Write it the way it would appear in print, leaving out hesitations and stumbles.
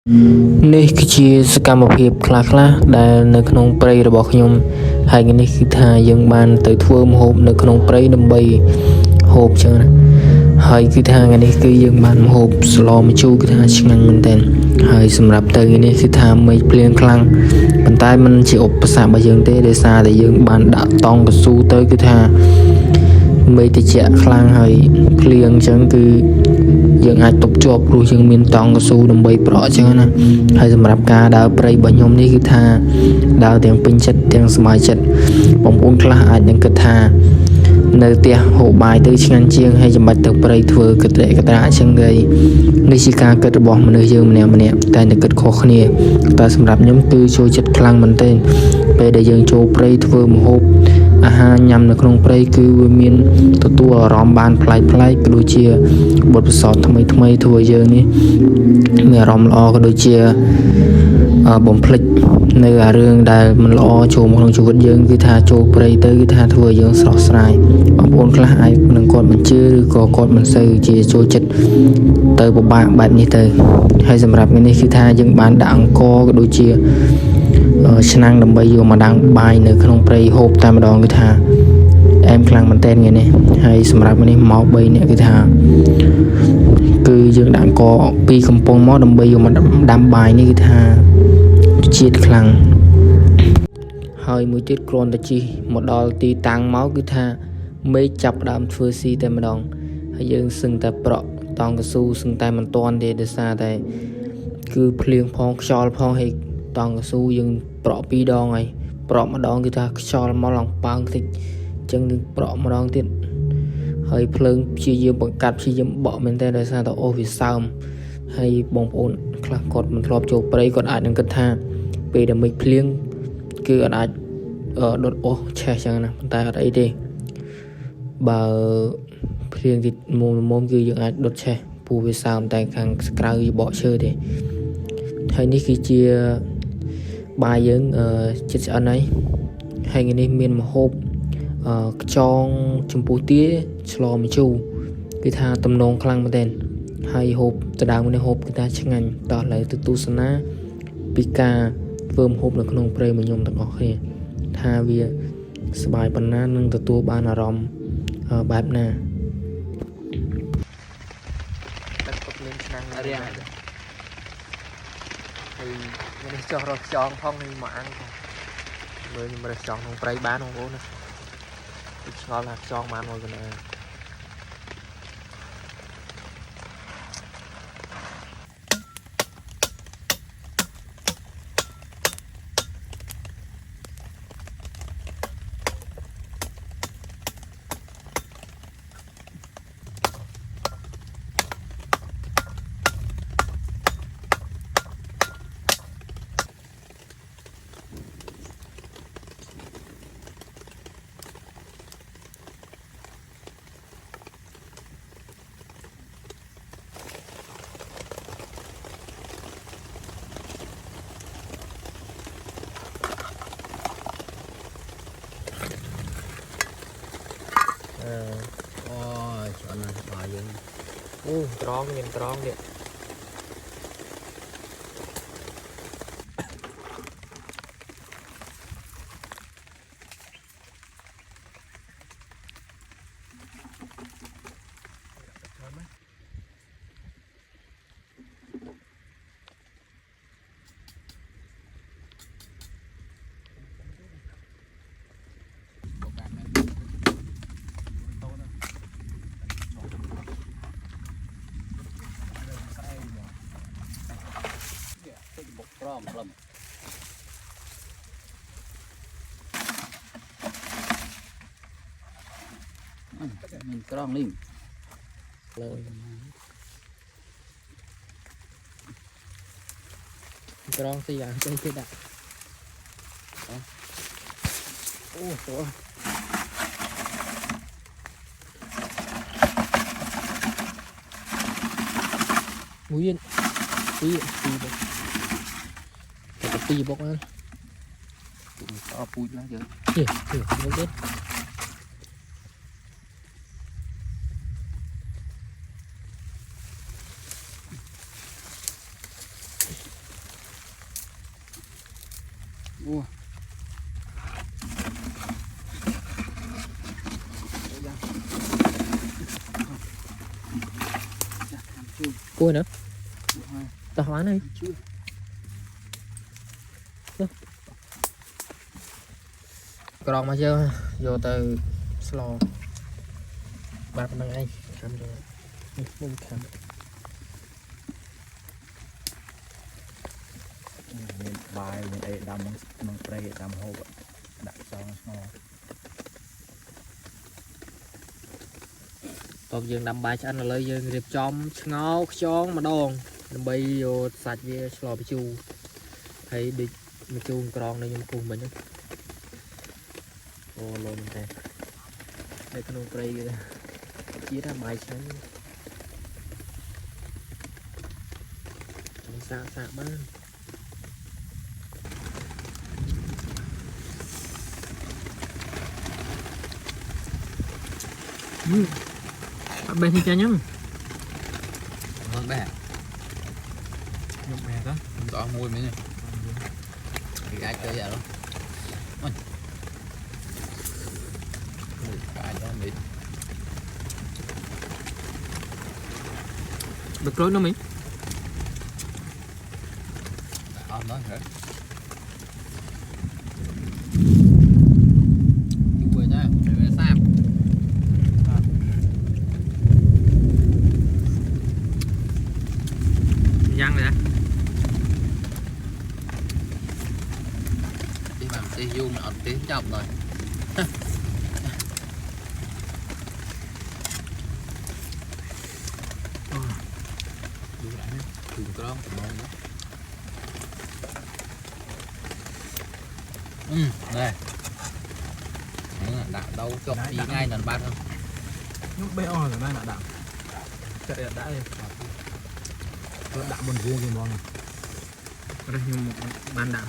នេះគឺជាសកម្មភាពខ្លះៗដែលនៅក្នុងព្រៃរបស់ខ្ញុំហើយនេះគឺថាយើងបានទៅធ្វើម្ហូបនៅក្នុងព្រៃដើម្បីហូបចឹងណាហើយគឺថាថ្ងៃនេះគឺយើងបានម្ហូបស្លម្ជូរគឺថាឆ្ងាញ់មែនទែនហើយសម្រាប់ទៅថ្ងៃនេះគឺថាមេឃភ្លៀងខ្លាំងប៉ុន្តែมันជាឧបសគ្គរបស់យើងទេដោយសារតែយើងបានដាក់តង់កស៊ូទៅគឺថាមេឃត្រជាក់ខ្លាំងហើយភ្លៀងចឹងគឺយើងអាចទប់ជាប់ព្រោះយើងមានតង់កស៊ូដើម្បីប្រក់ចឹងណាហើយសម្រាប់ការដើរព្រៃរបស់ខ្ញុំនេះគឺថាដើរទាំងពេញចិត្តទាំងសប្បាយចិត្តបងប្អូនខ្លះអាចនឹងគិតថានៅផ្ទះហូបបាយទៅឆ្ងាញ់ជាងហើយចាំបាច់ទៅព្រៃធ្វើកត្រែកត្រាចឹងទៅនេះជាការគិតរបស់មនុស្សយើងម្នាក់តែតែគិតខុសគ្នាតែសម្រាប់ខ្ញុំគឺចូលចិត្តខ្លាំងមែនទែនពេលដែលយើងចូលព្រៃធ្វើម្ហូបអាហារញ៉ាំនៅក្នុងព្រៃគឺវាមានទទួលអារម្មណ៍បានប្លែកក៏ដូចជាបទពិសោធន៍ថ្មីធ្វើឲ្យយើងនេះមានអារម្មណ៍ល្អក៏ដូចជាបំភ្លេចនៅអារឿងដែលមិនល្អចូលមកក្នុងជីវិតយើងគឺថាចូលព្រៃទៅគឺថាធ្វើឲ្យយើងស្រស់ស្រាយបងប្អូនខ្លះអាចនឹងគាត់មិនជឿឬក៏គាត់មិនសូវជាចូលចិត្តទៅពិបាកបែបនេះទៅហើយសម្រាប់នេះគឺថាយើងបានដាក់អង្គក៏ដូចជាឆ្នាំងដើម្បីយកមកដាំបាយនៅក្នុងព្រៃហូបតែម្ដងគឺថាអែមខ្លាំងមែនតើថ្ងៃនេះហើយសម្រាប់នេះមក3នាក់គឺថាគឺយើងដាក់អង្គពីកំពង់មកដើម្បីយកមកដាំបាយនេះគឺថាជាតិខ្លាំងហើយមួយទៀតគ្រាន់តែជិះមកដល់ទីតាំងមកគឺថាមេឃចាប់ដើមធ្វើស៊ីតែម្ដងហើយយើងសឹងតែប្រក់តង់កស៊ូសឹងតែមិនតាន់ទេដោយសារតែគឺភ្លៀងផងខ្យល់ផងហើយតង់កស៊ូយើងប្រក់2ដងហើយប្រក់ម្ដងគឺថាខ្យល់មកឡើងប៉ើងតិចអញ្ចឹងនឹងប្រក់ម្ដងទៀតហើយភ្លើងព្យាយាមបង្កាត់ព្យាយាមបក់មែនតើដោយសារតែអូសវាសើមហើយបងប្អូនខ្លះគាត់មិនធ្លាប់ចូលព្រៃគាត់អាចនឹងគិតថាពេលដែលមេឃភ្លៀងគឺអាចដុតអូសឆេះចឹងណាប៉ុន្តែអត់អីទេបើភ្លៀងទីមុំគឺយើងអាចដុតឆេះពូវាសើមតែខាងក្រៅវាបកឈើទេហើយនេះគឺជាបាយយើងចិត្តឆ្អិនហើយថ្ងៃនេះមានម្ហូបខ្យងចំពោះទាឆ្លម្ជូរគឺថាតំណងខ្លាំងមែនទែនហើយហូបដដើមនេះហូបគឺថាឆ្ងាញ់ដល់ឥឡូវទៅទស្សនាពីការធ្វើម្ហូបនៅក្នុងព្រៃរបស់ខ្ញុំទាំងអស់គ្នាថាវាសប្បាយប៉ុណ្ណានឹងទទួលបានអារម្មណ៍បែបណាទឹកពុកលេងឆ្នាំងរៀងហើយនេះចោះរកខ្យងផងនេះមកអាំងផងមើលខ្ញុំរើសខ្យងក្នុងព្រៃបានបងប្អូនណាឆ្ងល់ថាខ្យងបានមកពីណាឆ្អិនណាស់បាយយើងត្រង់មានត្រង់ទៀតព្រមមានត្រង់លីងលើត្រង់ស្អីយ៉ាងទៅគេដាក់អូស្រួលមួយទៀតពីបុកតែពីបុកណាអត់ពូជណាយើងបុកទៀត Ủa. Cua nữa. Tao hóa này. Còn mà chưa vô từ slow bạc bằng anh khám rồi không khám bài này đâm bằng spray đâm hộp đặt xong rồi còn dương đâm bài cho anh là lấy dương riệp chom ngó chón mà đòn bây vô sạch về slow bị chu thấy đi mà chu còn đây nhưng cùng mình ô lồn thế đây con ông cây chia ra bài sáng xạ xạ bán bên thì cha nhá hơn bè nhục mẹ đó tao mua mấy này thì ai chơi vậy đó ai cho mình được lối nó mình ôm nó hả quên nha để sao giăng rồi đi làm tí dung ở tiếng chậm rồi đừng có đây đạn đâu chọc đi ngay lần ban không lúc bé o rồi đang là đạm chạy đã đi đạm buồn vuông kìa mong đây nhưng ban đạn